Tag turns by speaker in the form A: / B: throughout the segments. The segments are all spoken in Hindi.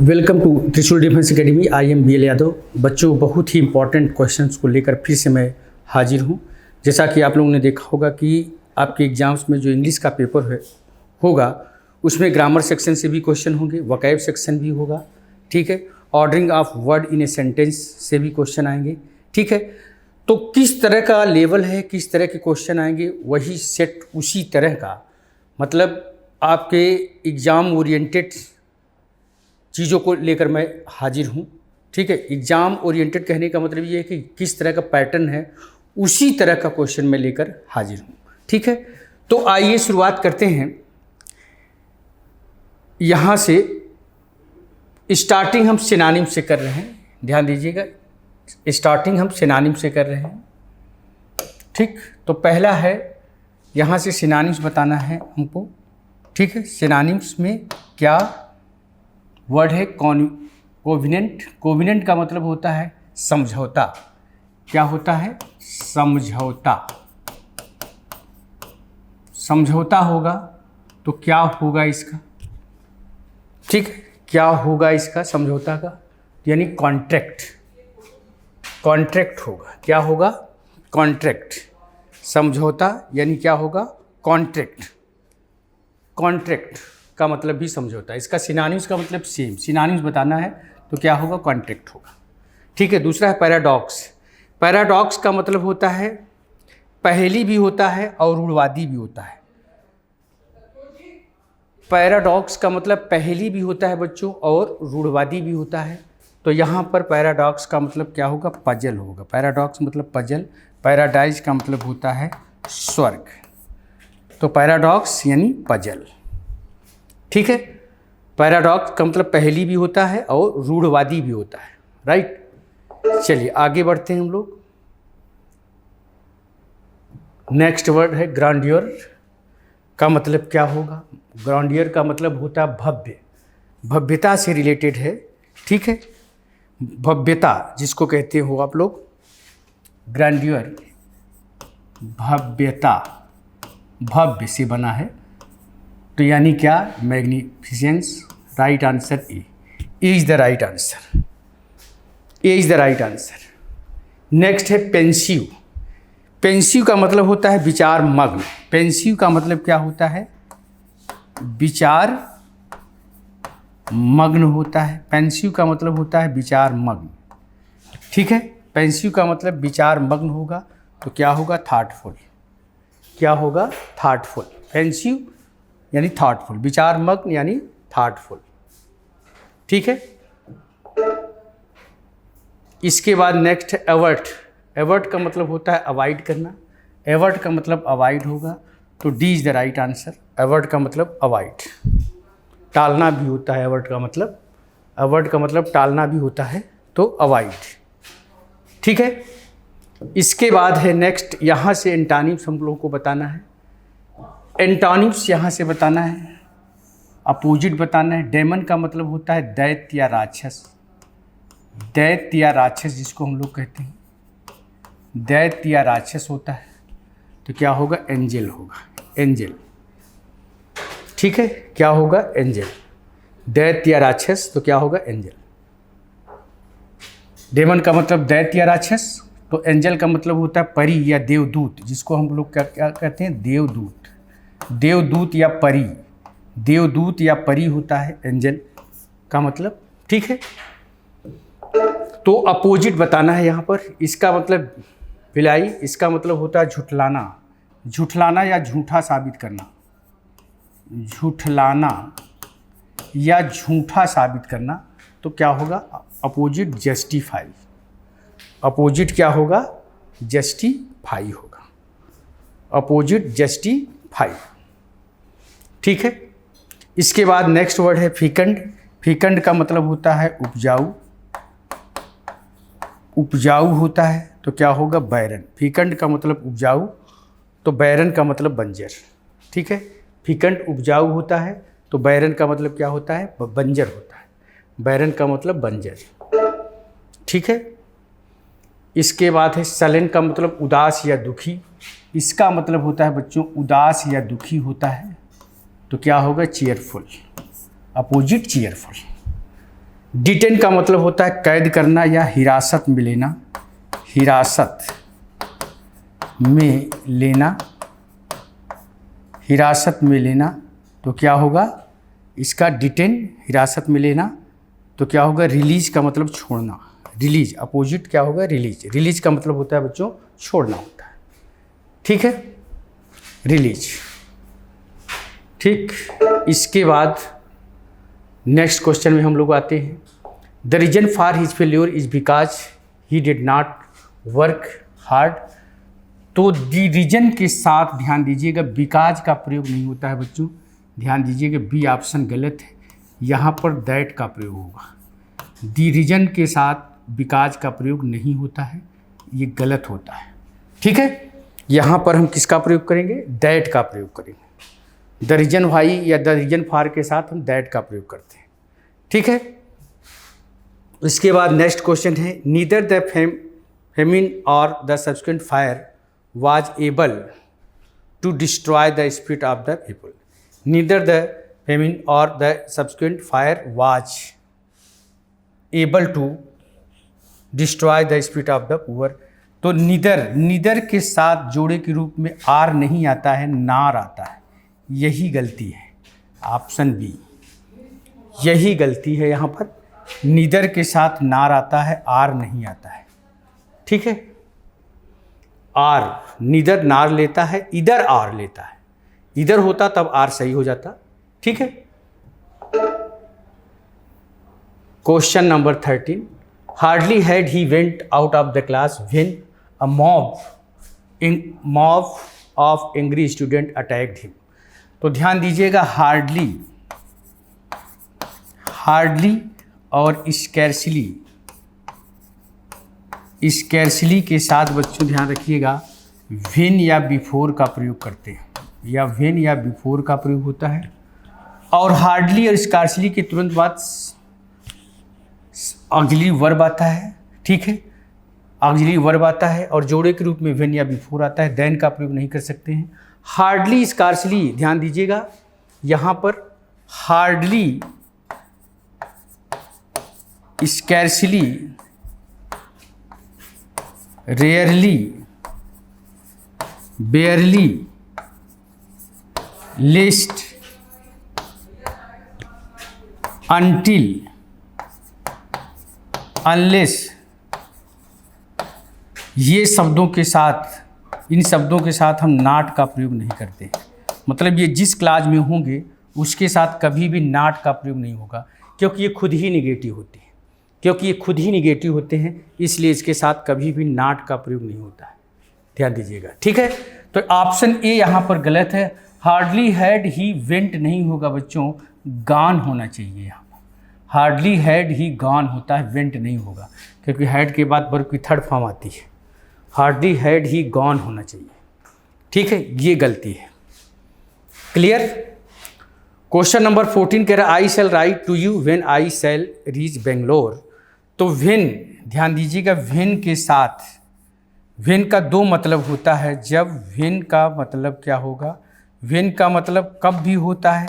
A: Welcome to Trishul defence academy. I am B L Yadav. बच्चों, बहुत ही इंपॉर्टेंट क्वेश्चंस को लेकर फिर से मैं हाजिर हूं। जैसा कि आप लोगों ने देखा होगा कि आपके एग्जाम्स में जो इंग्लिश का पेपर होगा उसमें ग्रामर सेक्शन से भी क्वेश्चन होंगे, वोकैब सेक्शन भी होगा, ठीक है। Ordering of word in a sentence से भी क्वेश्चन आएंगे, ठीक है। तो किस तरह का लेवल है, किस तरह के क्वेश्चन आएंगे, वही सेट उसी तरह का, मतलब आपके एग्ज़ाम ओरिएंटेड चीज़ों को लेकर मैं हाजिर हूँ, ठीक है। एग्ज़ाम ओरिएंटेड कहने का मतलब ये है कि किस तरह का पैटर्न है उसी तरह का क्वेश्चन मैं लेकर हाजिर हूँ, ठीक है। तो आइए शुरुआत करते हैं। यहाँ से स्टार्टिंग हम सिनोनिम से कर रहे हैं, ध्यान दीजिएगा। स्टार्टिंग हम सिनोनिम से कर रहे हैं, ठीक। तो पहला है, यहाँ से सिनोनिम्स बताना है हमको, ठीक है। सिनोनिम्स में क्या वर्ड है? कोविनेंट। कोविनेंट का मतलब होता है समझौता। क्या होता है? समझौता। समझौता होगा तो क्या होगा इसका, ठीक है। क्या होगा इसका समझौता का? यानी कॉन्ट्रैक्ट। कॉन्ट्रैक्ट होगा। क्या होगा? कॉन्ट्रैक्ट। समझौता यानी क्या होगा? कॉन्ट्रैक्ट। कॉन्ट्रैक्ट का मतलब भी समझौता। इसका सिनोनिम्स का मतलब सेम। सिनोनिम्स बताना है तो क्या होगा? कॉन्ट्रैक्ट होगा, ठीक है। दूसरा है पैराडॉक्स। पैराडॉक्स का मतलब होता है पहेली भी होता है और रूढ़वादी भी होता है। पैराडॉक्स का मतलब पहेली भी होता है बच्चों और रूढ़वादी भी होता है। तो यहाँ पर पैराडॉक्स का मतलब क्या होगा? पजल होगा। पैराडॉक्स मतलब पजल। पैराडाइज का मतलब होता है स्वर्ग। तो पैराडॉक्स यानी पजल, ठीक है। पैराडॉक्स का मतलब पहेली भी होता है और रूढ़वादी भी होता है, राइट। चलिए आगे बढ़ते हैं हम लोग। नेक्स्ट वर्ड है ग्रांडियर। का मतलब क्या होगा? ग्रांडियर का मतलब होता है भव्य। भव्यता से रिलेटेड है, ठीक है। भव्यता जिसको कहते हो आप लोग, ग्रांडियर भव्यता, भव्य से बना है। तो यानी क्या? Magnificence. Right answer A is the right answer. A is the right answer. Next है पेंसिव। पेंसिव का मतलब होता है विचार मग्न। पेंसिव का मतलब क्या होता है? विचार मग्न होता है। पेंसिव का मतलब होता है विचार मग्न, ठीक है। पेंसिव का मतलब विचार मग्न होगा तो क्या होगा? थॉटफुल। क्या होगा? थॉटफुल। पेंसिव यानी थॉटफुल, विचार मग्न यानी थॉटफुल, ठीक है। इसके बाद नेक्स्ट है एवर्ट। एवर्ट का मतलब होता है अवॉइड करना। एवर्ट का मतलब अवॉइड होगा तो D is the right answer. Avert का मतलब अवॉइड, टालना भी होता है। एवर्ट का मतलब, एवर्ट का मतलब टालना भी होता है तो अवॉइड, ठीक है। इसके बाद है नेक्स्ट, यहाँ से एंटोनिम्स हम लोगों को बताना है। एंटोनिम्स यहाँ से बताना है, अपोजिट बताना है। डेमन का मतलब होता है दैत्य या राक्षस। दैत्य या राक्षस जिसको हम लोग कहते हैं, दैत्य या राक्षस होता है तो क्या होगा? एंजल होगा। एंजल, ठीक है। क्या होगा? एंजल। दैत्य या राक्षस तो क्या होगा? एंजल। डेमन का मतलब दैत्य या राक्षस, तो एंजल का मतलब होता है परी या देवदूत, जिसको हम लोग क्या कहते हैं? देवदूत। देवदूत या परी, देवदूत या परी होता है एंजल का मतलब, ठीक है। तो अपोजिट बताना है यहाँ पर। इसका मतलब विलाई, इसका मतलब होता है झुठलाना। झुठलाना या झूठा साबित करना। झुठलाना या झूठा साबित करना तो क्या होगा? Opposite justify. अपोजिट क्या होगा? जस्टिफाई होगा। अपोजिट जस्टिफाई, ठीक है। इसके बाद नेक्स्ट वर्ड है फीकंड। फीकंड का मतलब होता है उपजाऊ। उपजाऊ होता है तो क्या होगा? बैरन। फीकंड का मतलब उपजाऊ तो बैरन का मतलब बंजर, ठीक है। फीकंड उपजाऊ होता है तो बैरन का मतलब क्या होता है? बंजर होता है। बैरन का मतलब बंजर, ठीक है। इसके बाद है सलेन का मतलब उदास या दुखी। इसका मतलब होता है बच्चों उदास या दुखी होता है तो क्या होगा? चीयरफुल। अपोजिट चीयरफुल, डिटेन का मतलब होता है कैद करना या हिरासत में लेना, हिरासत में लेना, हिरासत में लेना। तो क्या होगा इसका डिटेन, हिरासत में लेना। तो क्या होगा रिलीज का मतलब छोड़ना, रिलीज अपोजिट क्या होगा रिलीज, रिलीज का मतलब होता है बच्चों छोड़ना होता है, ठीक है, रिलीज। ठीक, इसके बाद नेक्स्ट क्वेश्चन में हम लोग आते हैं। The reason for his failure is because he did not work hard. तो दी रीजन के साथ ध्यान दीजिएगा बिकॉज का प्रयोग नहीं होता है बच्चों, ध्यान दीजिएगा बी ऑप्शन गलत है, यहाँ पर दैट का प्रयोग होगा। दी रीजन के साथ बिकॉज का प्रयोग नहीं होता है, ये गलत होता है, ठीक है। यहाँ पर हम किसका प्रयोग करेंगे, दैट का प्रयोग करेंगे। द रीजन वाई या द रीजन फॉर के साथ हम दैट का प्रयोग करते हैं, ठीक है। इसके बाद नेक्स्ट क्वेश्चन है नीदर द फेमिन और the subsequent fire was able to destroy the spirit of the people. Neither the famine or the subsequent fire was able to destroy the spirit of the poor. तो नीदर के साथ जोड़े के रूप में आर नहीं आता है, नार आता है, यही गलती है, ऑप्शन बी यही गलती है। यहाँ पर नीदर के साथ नार आता है, आर नहीं आता है, ठीक है। आर नीदर नार लेता है, इधर आर लेता है, इधर होता तब आर सही हो जाता, ठीक है। Question number 13 hardly had he went out of the class when a mob of angry student attacked him. तो ध्यान दीजिएगा हार्डली और स्कैर्सली के साथ बच्चों ध्यान रखिएगा व्हेन या बिफोर का प्रयोग करते हैं, या व्हेन या बिफोर का प्रयोग होता है। और हार्डली और स्कैर्सली के तुरंत बाद ऑक्सिलरी वर्ब आता है, ठीक है, ऑक्सिलरी वर्ब आता है और जोड़े के रूप में व्हेन या बिफोर आता है, देन का प्रयोग नहीं कर सकते हैं। हार्डली स्कैर्सली ध्यान दीजिएगा, यहाँ पर hardly scarcely, rarely, बेयरली, list, until, unless, ये शब्दों के साथ, इन शब्दों के साथ हम नॉट का प्रयोग नहीं करते। मतलब ये जिस क्लास में होंगे उसके साथ कभी भी नॉट का प्रयोग नहीं होगा, क्योंकि ये खुद ही निगेटिव होते हैं, इसलिए इसके साथ कभी भी नॉट का प्रयोग नहीं होता है, ध्यान दीजिएगा, ठीक है। तो ऑप्शन ए यहाँ पर गलत है, हार्डली हैड ही वेंट नहीं होगा बच्चों, गॉन होना चाहिए। यहाँ पर हार्डली हैड ही गॉन होता है, वेंट नहीं होगा, क्योंकि हैड के बाद वर्ब की थर्ड फॉर्म आती है। हार्डली हैड ही गॉन होना चाहिए, ठीक है, ये गलती है। क्लियर। क्वेश्चन नंबर 14 कह रहा है I shall write to you when I shall reach Bangalore. तो व्हेन ध्यान दीजिएगा, व्हेन के साथ व्हेन का दो मतलब होता है। जब व्हेन का मतलब क्या होगा, व्हेन का मतलब कब भी होता है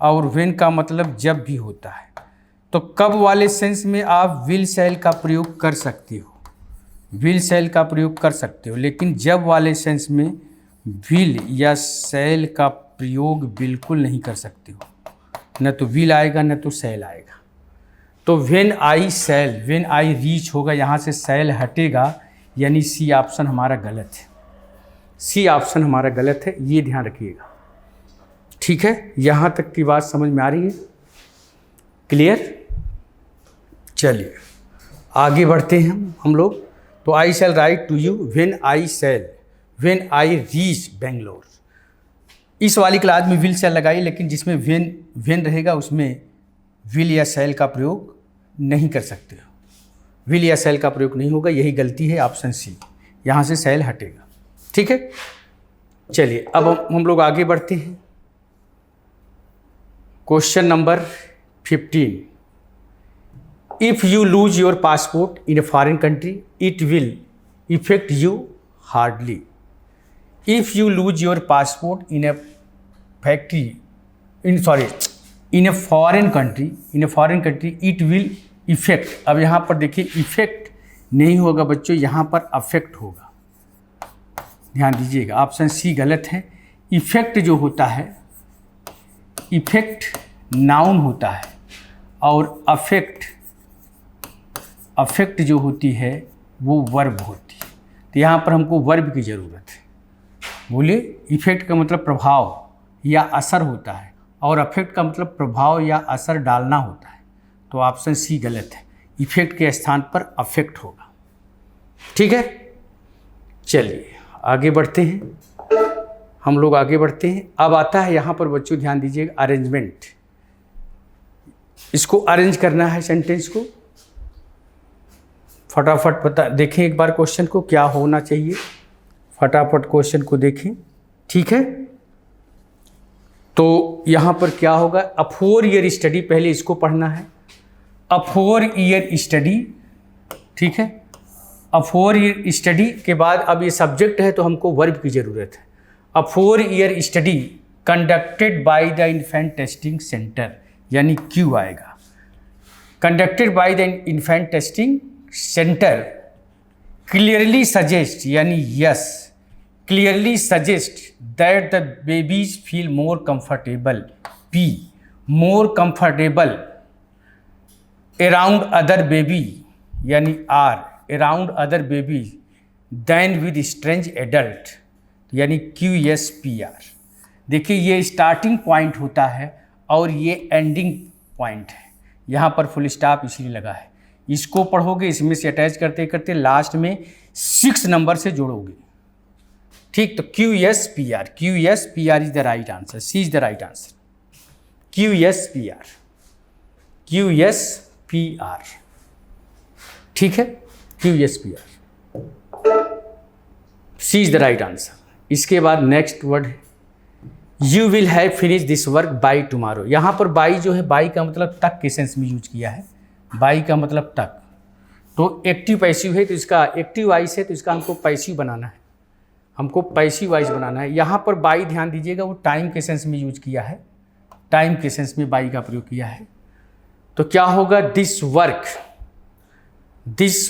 A: और व्हेन का मतलब जब भी होता है। तो कब वाले सेंस में आप विल शैल का प्रयोग कर सकते हो, विल शैल का प्रयोग कर सकते हो, लेकिन जब वाले सेंस में विल या शैल का प्रयोग बिल्कुल नहीं कर सकते हो, न तो विल आएगा न तो शैल आएगा। तो when I shall, when I reach होगा, यहाँ से शैल हटेगा, यानी सी ऑप्शन हमारा गलत है, सी ऑप्शन हमारा गलत है, ये ध्यान रखिएगा, ठीक है। यहाँ तक की बात समझ में आ रही है, क्लियर। चलिए आगे बढ़ते हैं हम लोग। तो I shall write to you when I reach Bangalore. इस वाली क्लास में विल शैल लगाई, लेकिन जिसमें व्हेन रहेगा उसमें विल या शैल का प्रयोग नहीं कर सकते हो, विल या शैल का प्रयोग नहीं होगा, यही गलती है, ऑप्शन सी, यहाँ से शैल हटेगा, ठीक है। चलिए अब हम लोग आगे बढ़ते हैं। Question number 15 if you lose your passport in a foreign country it will effect you hardly. If you lose your passport in A in a foreign country it will effect. अब यहाँ पर देखिए इफेक्ट नहीं होगा बच्चों, यहाँ पर अफेक्ट होगा, ध्यान दीजिएगा। ऑप्शन सी गलत है। इफेक्ट जो होता है, इफेक्ट नाउन होता है और अफेक्ट जो होती है वो वर्ब होती है। तो यहाँ पर हमको वर्ब की ज़रूरत है। बोलिए, इफेक्ट का मतलब प्रभाव या असर होता है और अफेक्ट का मतलब प्रभाव या असर डालना होता है। तो ऑप्शन सी गलत है, इफेक्ट के स्थान पर अफेक्ट होगा। ठीक है, चलिए आगे बढ़ते हैं, हम लोग आगे बढ़ते हैं। अब आता है यहाँ पर बच्चों ध्यान दीजिएगा अरेंजमेंट। इसको अरेंज करना है सेंटेंस को। फटाफट बता देखें एक बार क्वेश्चन को क्या होना चाहिए, फटाफट क्वेश्चन को देखें। ठीक है, तो यहाँ पर क्या होगा, अ 4 ईयर स्टडी, पहले इसको पढ़ना है। अ 4 ईयर स्टडी, ठीक है। अ 4 ईयर स्टडी के बाद अब ये सब्जेक्ट है तो हमको वर्ब की ज़रूरत है। A 4 year study conducted by the infant testing centre, यानी क्यों आएगा। Conducted by the infant testing centre clearly suggest, यानी yes, clearly suggest that the babies feel more comfortable, P, more comfortable around other baby, यानी R, around other baby than with strange adult, यानी QSPR। देखिए ये स्टार्टिंग पॉइंट होता है और ये एंडिंग पॉइंट है। यहाँ पर फुल स्टॉप इसलिए लगा है। इसको पढ़ोगे, इसमें से अटैच करते करते लास्ट में 6 नंबर से जोड़ोगे। ठीक, तो QSPR is the right answer, C is the right answer. QSPR, ठीक है, QSPR, C is the right answer. इसके बाद नेक्स्ट वर्ड है you will have finish this work by tomorrow. यहाँ पर बाई जो है, बाई का मतलब तक के सेंस में यूज किया है। बाई का मतलब तक, तो एक्टिव पैसिव है तो इसका एक्टिव वाइस है तो इसका हमको पैसिव बनाना है, हमको पैसिव वाइस बनाना है। यहाँ पर बाई ध्यान दीजिएगा वो टाइम के सेंस में यूज किया है, टाइम के सेंस में बाई का प्रयोग किया है। तो क्या होगा, this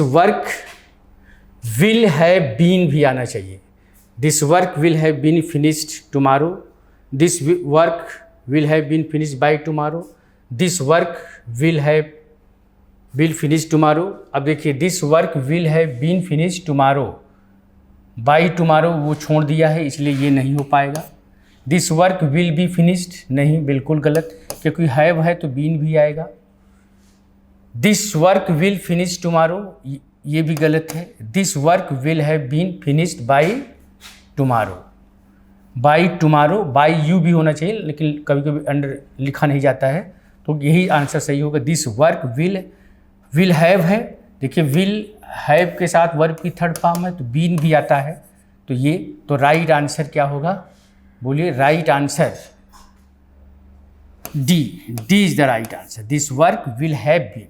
A: work will have been भी आना चाहिए। This work will have been finished tomorrow, this work will have been finished by tomorrow, this work will finish tomorrow. अब देखिए this work will have been finish tomorrow, by tomorrow वो छोड़ दिया है इसलिए ये नहीं हो पाएगा। This work will be finished, नहीं, बिल्कुल गलत, क्योंकि हैव है तो बीन भी आएगा। This work will finish tomorrow, ये भी गलत है। This work will have been finished by tomorrow, by tomorrow, by you भी होना चाहिए लेकिन कभी कभी अंडर लिखा नहीं जाता है, तो यही आंसर सही होगा। दिस वर्क विल हैव है, देखिए विल हैव के साथ वर्ब की थर्ड फॉर्म है तो बीन भी आता है, तो ये तो राइट आंसर क्या होगा, बोलिए right answer D is the right answer. This work will have been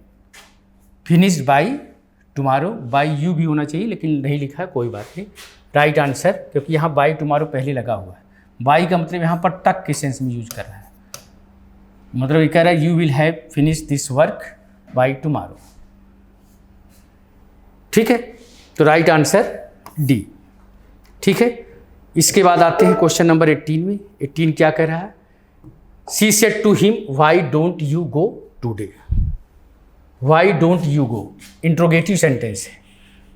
A: finished by tomorrow, by you भी होना चाहिए लेकिन नहीं लिखा है, कोई बात नहीं, राइट आंसर, क्योंकि यहाँ बाई टुमारो पहले लगा हुआ है। बाई का मतलब यहाँ पर तक के सेंस में यूज कर रहा है, मतलब ये कह रहा है you will have finish this work by tomorrow. ठीक है, तो राइट आंसर डी। ठीक है, इसके बाद आते हैं क्वेश्चन नंबर 18 में। 18 क्या कह रहा है, she said to him why don't you go today. Why don't you go interrogative sentence है,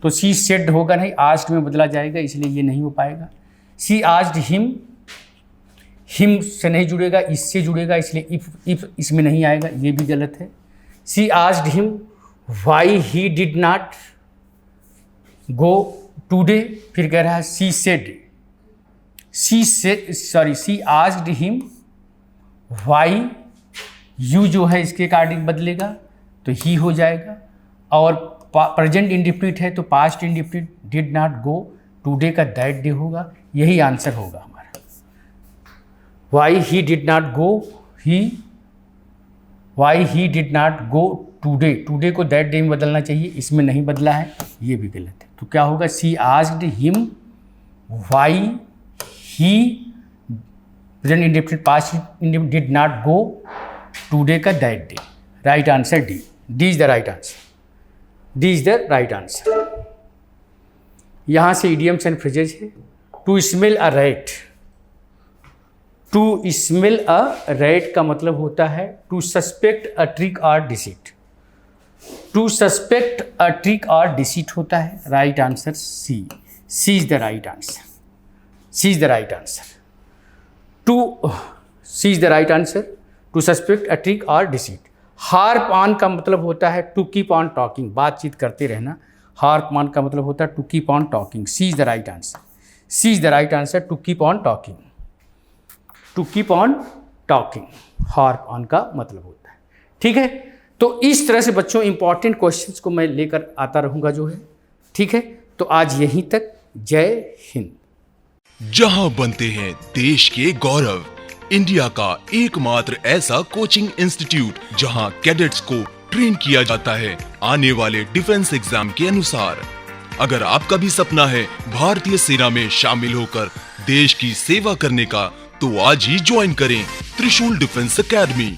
A: तो शी सेड होगा नहीं, आस्क्ड में बदला जाएगा, इसलिए ये नहीं हो पाएगा। शी आस्क्ड हिम, हिम से नहीं जुड़ेगा, इससे जुड़ेगा, इसलिए इफ इसमें नहीं आएगा, ये भी गलत है। She asked him why he did not go today, फिर कह रहा है she asked him why, you जो है इसके अकॉर्डिंग बदलेगा तो ही हो जाएगा, और प्रेजेंट इंडिफिनिट है तो past indefinite, did not go, today का दैट डे होगा, यही आंसर होगा हमारा। Why he did not go, why he did not go today, today को दैट डे में बदलना चाहिए, इसमें नहीं बदला है, ये भी गलत है। तो क्या होगा, she asked him why he, present indefinite past indefinite did not go today का that day, right answer D, D is the right answer, D is the right answer. यहां से इडियम्स एंड फ्रेजेज है। To smell a rat, to smell a rat का मतलब होता है टू सस्पेक्ट अ ट्रिक और deceit, to suspect a trick और डिसीट होता है, right answer C, C is the right answer, C is the right answer, to C is the right answer, to suspect a trick और डिसीट। हार्प ऑन का मतलब होता है टू कीप ऑन टॉकिंग, बातचीत करते रहना, हार्प ऑन का मतलब होता है to keep on talking, C is the right answer, C is the right answer, to keep on talking, to keep on talking harp on का मतलब होता है। ठीक है, तो इस तरह से बच्चों इंपॉर्टेंट क्वेश्चंस को मैं लेकर आता रहूँगा जो है। ठीक है, तो आज यहीं तक, जय हिंद।
B: जहां बनते हैं देश के गौरव, इंडिया का एकमात्र ऐसा कोचिंग इंस्टीट्यूट जहां कैडेट्स को ट्रेन किया जाता है आने वाले डिफेंस एग्जाम के अनुसार। अगर आपका भी सपना है भारतीय सेना में शामिल होकर देश की सेवा करने का, तो आज ही ज्वाइन करें त्रिशूल डिफेंस एकेडमी।